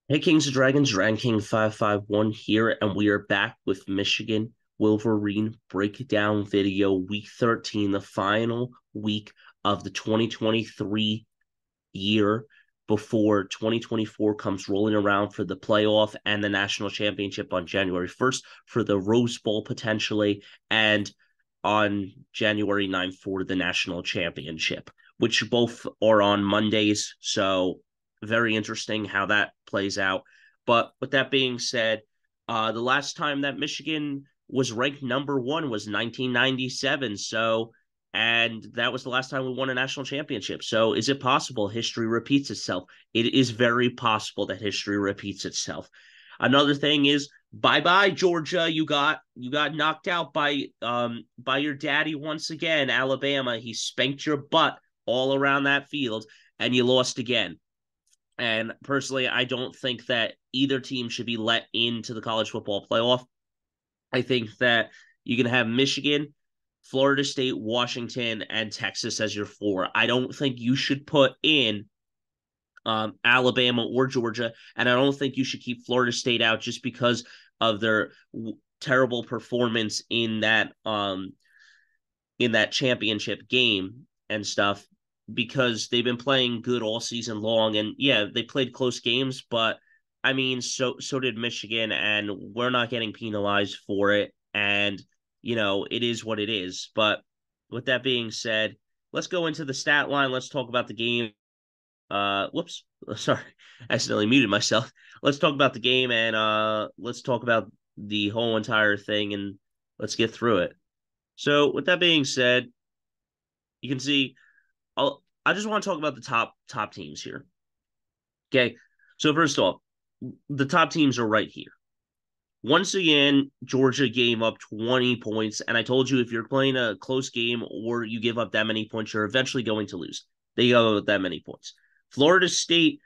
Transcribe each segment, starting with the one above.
Hey, Kings and Dragons, Ranking 551 here, and we are back with Michigan Wolverine breakdown video week 13, the final week of the 2023 year before 2024 comes rolling around for the playoff and the national championship on January 1st for the Rose Bowl potentially, and on January 9th for the national championship, which both are on Mondays. So very interesting how that plays out. But with that being said, the last time that Michigan was ranked number one was 1997. So, and that was the last time we won a national championship. So, is it possible history repeats itself? It is very possible that history repeats itself. Another thing is, bye bye Georgia. You got knocked out by your daddy once again, Alabama. He spanked your butt all around that field, and you lost again. And personally, I don't think that either team should be let into the college football playoff. I think that you can have Michigan, Florida State, Washington, and Texas as your four. I don't think you should put in Alabama or Georgia, and I don't think you should keep Florida State out just because of their terrible performance in that championship game and stuff, because they've been playing good all season long. And yeah, they played close games, but I mean, so did Michigan, and we're not getting penalized for it. And it is what it is. But with that being said, let's go into the stat line. Let's talk about the game. Whoops, sorry, I accidentally muted myself. Let's talk about the game, and let's talk about the whole entire thing, and let's get through it. So, with that being said, you can see I just want to talk about the top teams here. Okay. So first off, the top teams are right here. Once again, Georgia gave up 20 points, and I told you if you're playing a close game or you give up that many points, you're eventually going to lose. They gave up that many points. Florida State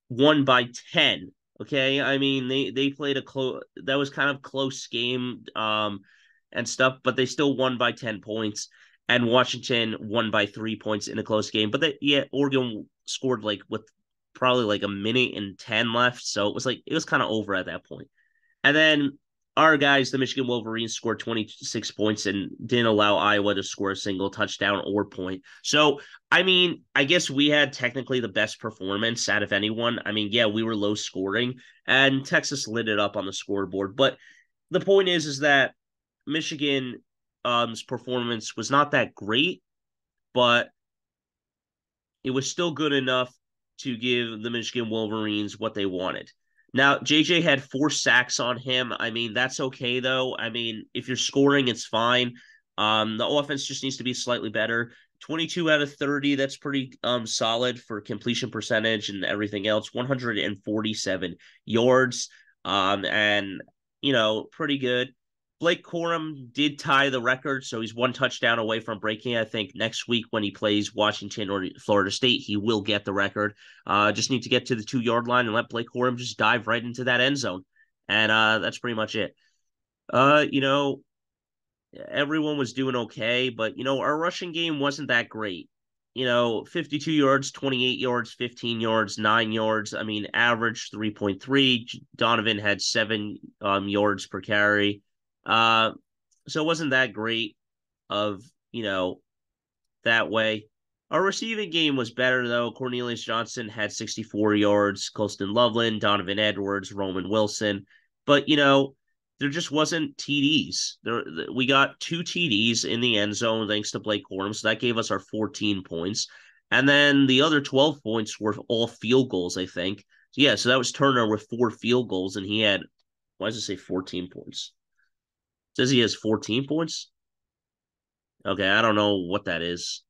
won by 10. Okay. I mean, they played a close, that was kind of close game and stuff, but they still won by 10 points. And Washington won by 3 points in a close game. But Oregon scored like with probably like a minute and 10 left. So it was kind of over at that point. And then our guys, the Michigan Wolverines, scored 26 points and didn't allow Iowa to score a single touchdown or point. So, I mean, I guess we had technically the best performance out of anyone. I mean, yeah, we were low scoring, and Texas lit it up on the scoreboard. But the point is that Michigan's performance was not that great, but it was still good enough to give the Michigan Wolverines what they wanted. Now, JJ had 4 sacks on him. I mean, that's okay, though. I mean, if you're scoring, it's fine. The offense just needs to be slightly better. 22 out of 30, that's pretty solid for completion percentage and everything else. 147 yards, and, pretty good. Blake Corum did tie the record, so he's 1 touchdown away from breaking. I think next week when he plays Washington or Florida State, he will get the record. Just need to get to the 2 yard line and let Blake Corum just dive right into that end zone, and that's pretty much it. Uh, you know, Everyone was doing okay, but our rushing game wasn't that great. 52 yards, 28 yards, 15 yards, 9 yards. I mean, average 3.3. Donovan had 7 yards per carry. Uh, so it wasn't that great of, that way. Our receiving game was better, though. Cornelius Johnson had 64 yards, Colston Loveland, Donovan Edwards, Roman Wilson. But, there just wasn't TDs. We got 2 TDs in the end zone thanks to Blake Corum, so that gave us our 14 points. And then the other 12 points were all field goals, I think. Yeah, so that was Turner with 4 field goals, and he had, why does it say 14 points? It says he has 14 points? Okay, I don't know what that is.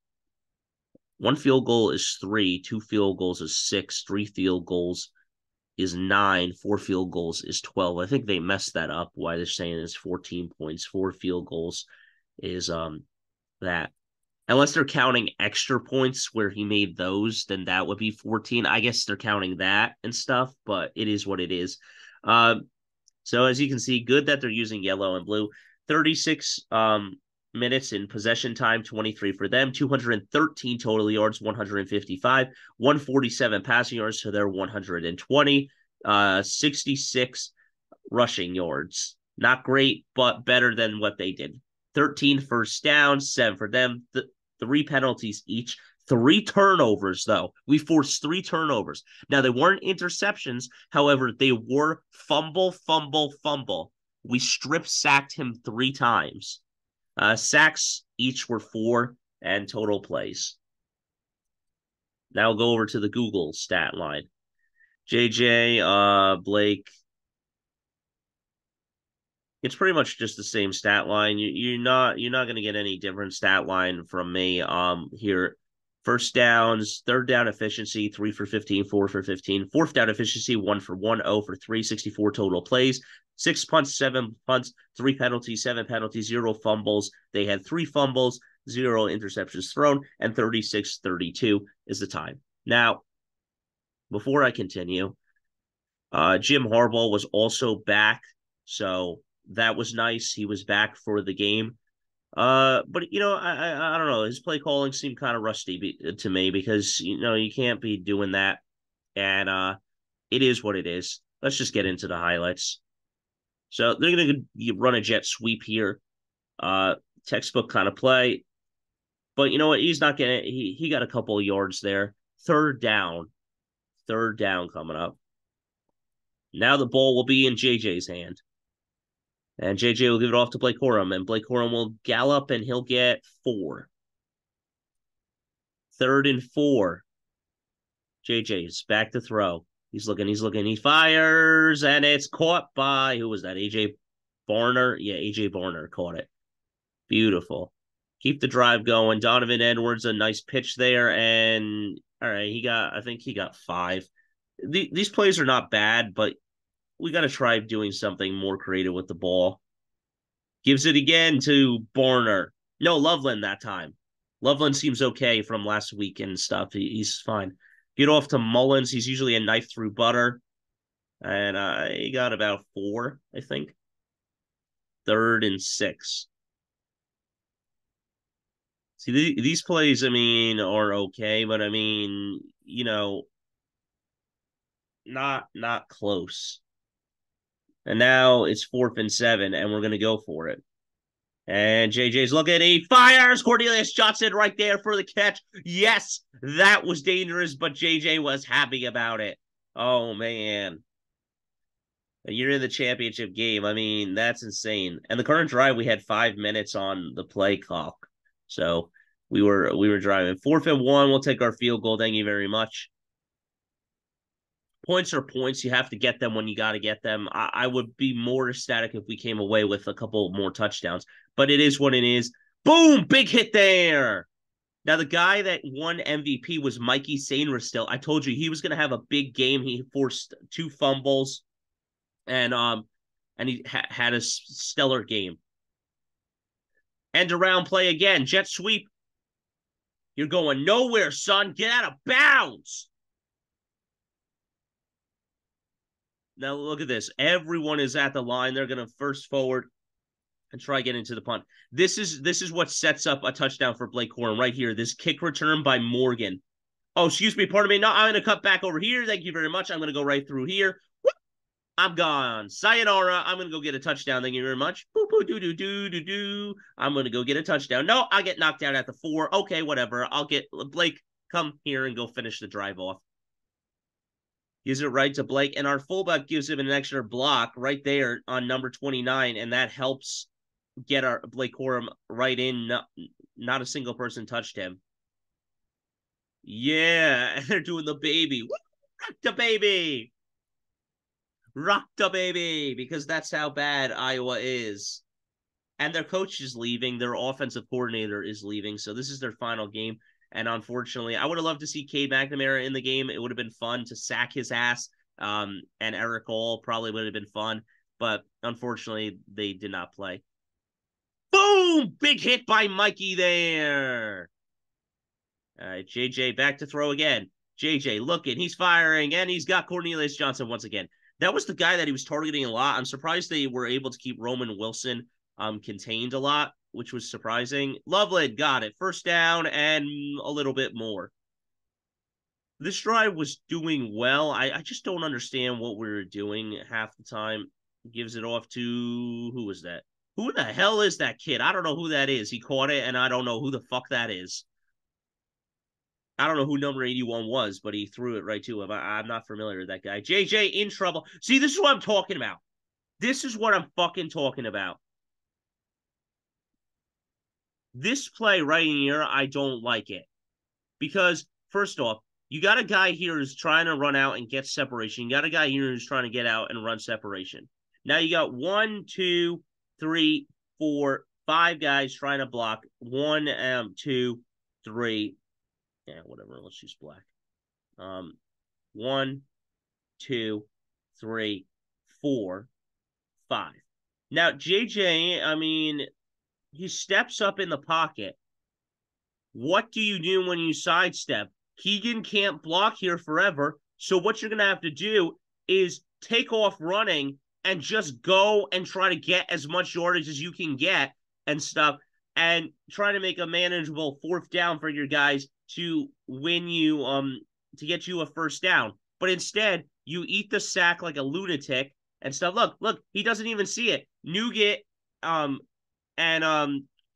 1 field goal is 3, 2 field goals is 6, 3 field goals is 9, 4 field goals is 12. I think they messed that up. Why they're saying it's 14 points. 4 field goals is that. Unless they're counting extra points where he made those, then that would be 14. I guess they're counting that and stuff, but it is what it is. So as you can see, good that they're using yellow and blue. 36 minutes in possession time, 23 for them, 213 total yards, 155, 147 passing yards, so they're 120. 66 rushing yards. Not great, but better than what they did. 13 first downs, 7 for them, 3 penalties each. 3 turnovers, though. We forced 3 turnovers. Now, they weren't interceptions. However, they were fumble, fumble, fumble. We strip sacked him 3 times. Sacks each were 4 and total plays. Now we'll go over to the Google stat line. JJ, Blake. It's pretty much just the same stat line. You're not going to get any different stat line from me. Here, first downs, third down efficiency, 3 for 15, 4 for 15. Fourth down efficiency, 1 for 1, 0 for 3, 64 total plays. 6 punts, 7 punts, 3 penalties, 7 penalties, 0 fumbles. They had 3 fumbles, 0 interceptions thrown, and 36-32 is the time. Now, before I continue, Jim Harbaugh was also back, so that was nice. He was back for the game. But I don't know. His play calling seemed kind of rusty to me because you can't be doing that, and it is what it is. Let's just get into the highlights. So they're gonna run a jet sweep here, textbook kind of play. But you know what? He's not getting. He got a couple of yards there. Third down coming up. Now the ball will be in JJ's hand. And JJ will give it off to Blake Corum. And Blake Corum will gallop and he'll get 4. 3rd and 4. JJ is back to throw. He's looking. He fires, and it's caught by, who was that? AJ Barner? Yeah, AJ Barner caught it. Beautiful. Keep the drive going. Donovan Edwards, a nice pitch there. And all right, I think he got 5. These plays are not bad, but we got to try doing something more creative with the ball. Gives it again to Barner. No, Loveland that time. Loveland seems okay from last week and stuff. He's fine. Get off to Mullins. He's usually a knife through butter. And he got about 4, I think. 3rd and 6. See, these plays, are okay, but not close. And now it's 4th and 7, and we're going to go for it. And JJ's looking. He fires. Cornelius Johnson right there for the catch. Yes, that was dangerous, but JJ was happy about it. Oh, man. You're in the championship game. That's insane. And the current drive, we had 5 minutes on the play clock. So we were driving. 4th and 1, we'll take our field goal. Thank you very much. Points are points. You have to get them when you got to get them. I would be more ecstatic if we came away with a couple more touchdowns, but it is what it is. Boom! Big hit there. Now, the guy that won MVP was Mikey Sainristil. I told you he was going to have a big game. He forced 2 fumbles, and he had a stellar game. End around play again. Jet sweep. You're going nowhere, son. Get out of bounds. Now look at this. Everyone is at the line. They're going to first forward and try getting to the punt. This is what sets up a touchdown for Blake Corum right here. This kick return by Morgan. Oh, excuse me. Pardon me. No, I'm going to cut back over here. Thank you very much. I'm going to go right through here. Whoop. I'm gone. Sayonara. I'm going to go get a touchdown. Thank you very much. Boo, boo, doo, doo, doo, doo, doo. I'm going to go get a touchdown. No, I get knocked out at the 4. Okay, whatever. I'll get Blake. Come here and go finish the drive off. Gives it right to Blake, and our fullback gives him an extra block right there on number 29, and that helps get our Blake Corum right in. Not a single person touched him. Yeah, and they're doing the baby. Rock the baby. Rock the baby, because that's how bad Iowa is. And their coach is leaving. Their offensive coordinator is leaving, so this is their final game. And unfortunately, I would have loved to see Cade McNamara in the game. It would have been fun to sack his ass. And Eric All probably would have been fun. But unfortunately, they did not play. Boom! Big hit by Mikey there. All right, JJ back to throw again. JJ looking. He's firing. And he's got Cornelius Johnson once again. That was the guy that he was targeting a lot. I'm surprised they were able to keep Roman Wilson contained a lot, which was surprising. Loveland got it. First down and a little bit more. this drive was doing well. I just don't understand what we were doing half the time. Gives it off to who was that? Who the hell is that kid? I don't know who that is. He caught it, and I don't know who the fuck that is. I don't know who number 81 was, but he threw it right to him. I'm not familiar with that guy. JJ in trouble. See, this is what I'm talking about. This is what I'm fucking talking about. This play right here, I don't like it. Because, first off, you got a guy here who's trying to run out and get separation. You got a guy here who's trying to get out and run separation. Now you got 1, 2, 3, 4, 5 guys trying to block. 1, 2, 3. Yeah, whatever. Let's use black. 1, 2, 3, 4, 5. Now, JJ, I mean, he steps up in the pocket. What do you do when you sidestep? Keegan can't block here forever. So what you're going to have to do is take off running and just go and try to get as much yardage as you can get and stuff and try to make a manageable 4th down for your guys to win you, to get you a 1st down. But instead, you eat the sack like a lunatic and stuff. Look, he doesn't even see it. Nougat, and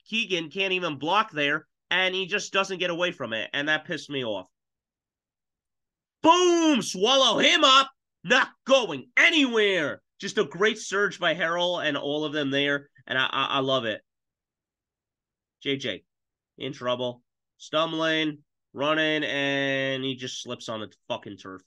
Keegan can't even block there. And he just doesn't get away from it. And that pissed me off. Boom! Swallow him up. Not going anywhere. Just a great surge by Harrell and all of them there. And I love it. JJ in trouble. Stumbling, running, and he just slips on the fucking turf.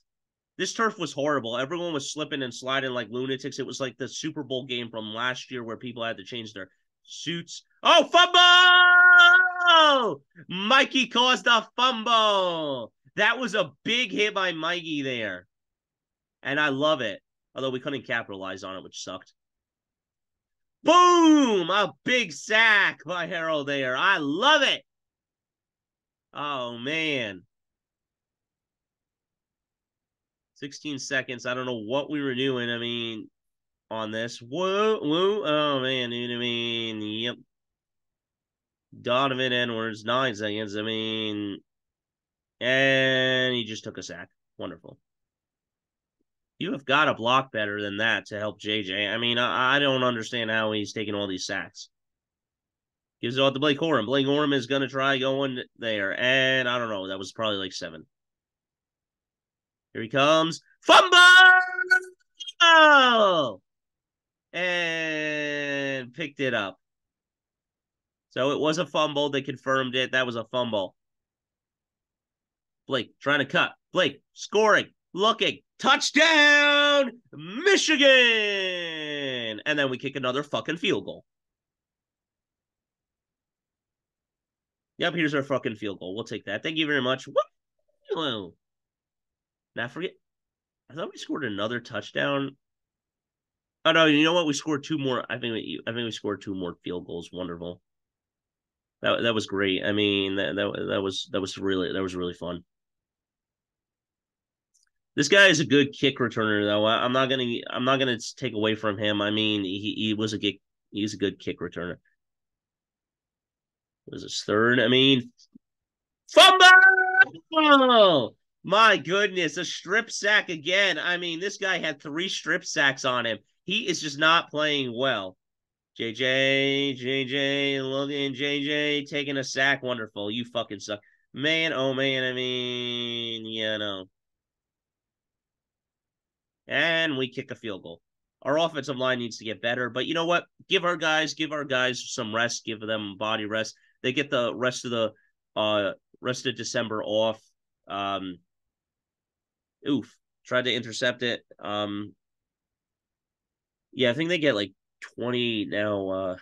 This turf was horrible. Everyone was slipping and sliding like lunatics. It was like the Super Bowl game from last year where people had to change their suits. Oh, fumble! Mikey caused a fumble. That was a big hit by Mikey there. And I love it. Although we couldn't capitalize on it, which sucked. Boom! A big sack by Harold there. I love it. Oh, man. 16 seconds. I don't know what we were doing. I mean, on this. Whoa. Oh, man. I mean, yep. Donovan Edwards, 9 seconds. I mean, and he just took a sack. Wonderful. You have got to block better than that to help JJ. I mean, I don't understand how he's taking all these sacks. Gives it off to Blake Corum. Blake Corum is going to try going there. And I don't know. That was probably like 7. Here he comes. Fumble! And picked it up. So it was a fumble. They confirmed it. That was a fumble. Blake trying to cut. Blake scoring. Looking. Touchdown! Michigan! And then we kick another fucking field goal. Yep, here's our fucking field goal. We'll take that. Thank you very much. Woo! Now forget. I thought we scored another touchdown. Oh no! You know what? We scored 2 more. I think we scored 2 more field goals. Wonderful. That was great. I mean, that was really fun. This guy is a good kick returner, though. I'm not gonna take away from him. I mean, he's a good kick returner. It was his 3rd. I mean, fumble! My goodness, a strip sack again. I mean, this guy had 3 strip sacks on him. He is just not playing well. JJ, Logan, JJ taking a sack. Wonderful. You fucking suck. Man, oh man, I mean, yeah, no. And we kick a field goal. Our offensive line needs to get better, but you know what? Give our guys some rest, give them body rest. They get the rest of December off. Tried to intercept it. Yeah, I think they get like 20 now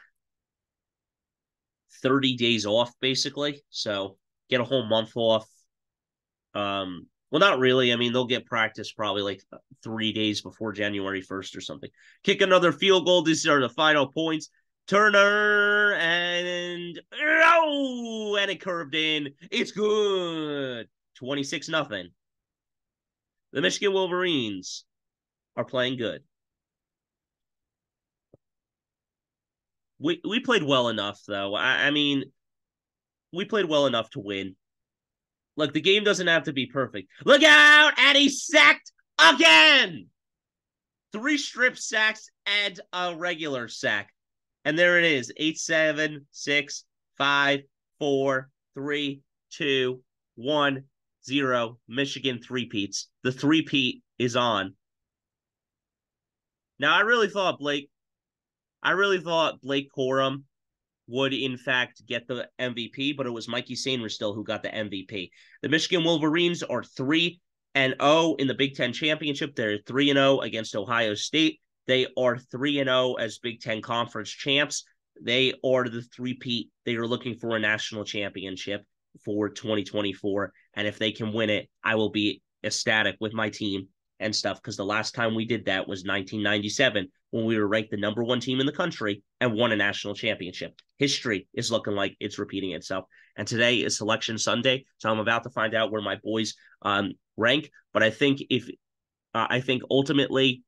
30 days off basically. So get a whole month off. Well, not really. I mean, they'll get practice probably like 3 days before January 1st or something. Kick another field goal. These are the final points. Turner and it curved in. It's good. 26-0. The Michigan Wolverines are playing good. We played well enough, though. I mean, we played well enough to win. Look, the game doesn't have to be perfect. Look out! And he's sacked again! 3 strip sacks and a regular sack. And there it is. 8, 7, 6, 5, 4, 3, 2, 1, 0. Michigan three-peats. The three-peat is on. Now, I really thought Blake Corum would, in fact, get the MVP, but it was Mikey Sainristil who got the MVP. The Michigan Wolverines are 3-0 in the Big Ten Championship. They're 3-0 against Ohio State. They are 3-0 as Big Ten Conference champs. They are the three-peat. They are looking for a national championship for 2024. And if they can win it, I will be ecstatic with my team and stuff, because the last time we did that was 1997 when we were ranked the number 1 team in the country and won a national championship. History is looking like it's repeating itself. And today is Selection Sunday, so I'm about to find out where my boys rank. But I think ultimately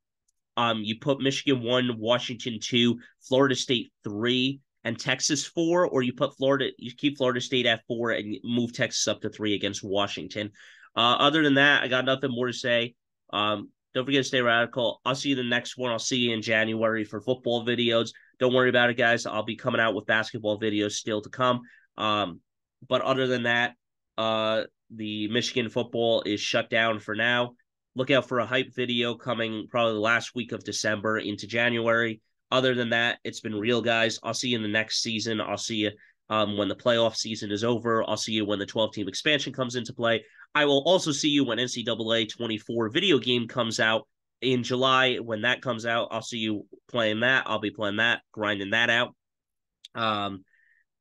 you put Michigan 1, Washington 2, Florida State 3, and Texas 4, or you keep Florida State at 4 and move Texas up to 3 against Washington. Other than that, I got nothing more to say. Don't forget to stay radical. I'll see you in the next one. I'll see you in January for football videos. Don't worry about it, guys. I'll be coming out with basketball videos still to come. But other than that, the Michigan football is shut down for now. Look out for a hype video coming probably the last week of December into January. Other than that, it's been real, guys. I'll see you in the next season. I'll see you when the playoff season is over. I'll see you when the 12-team expansion comes into play. I will also see you when NCAA 24 video game comes out in July. When that comes out, I'll see you playing that. I'll be playing that, grinding that out.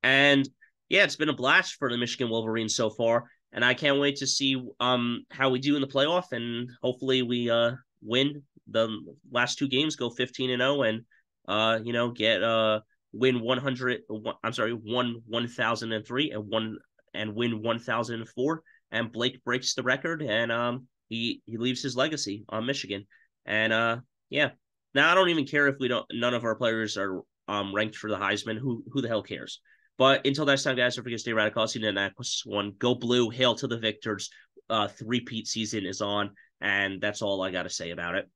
And yeah, it's been a blast for the Michigan Wolverines so far. And I can't wait to see how we do in the playoff. And hopefully we win the last 2 games, go 15-0, and win 1,003 and win 1,004. And Blake breaks the record, and he leaves his legacy on Michigan. And yeah, now I don't even care if none of our players are ranked for the Heisman. Who the hell cares? But until next time, guys, don't forget to stay radical. I'll see you in the next one. Go Blue, hail to the victors. Three-peat season is on, and that's all I got to say about it.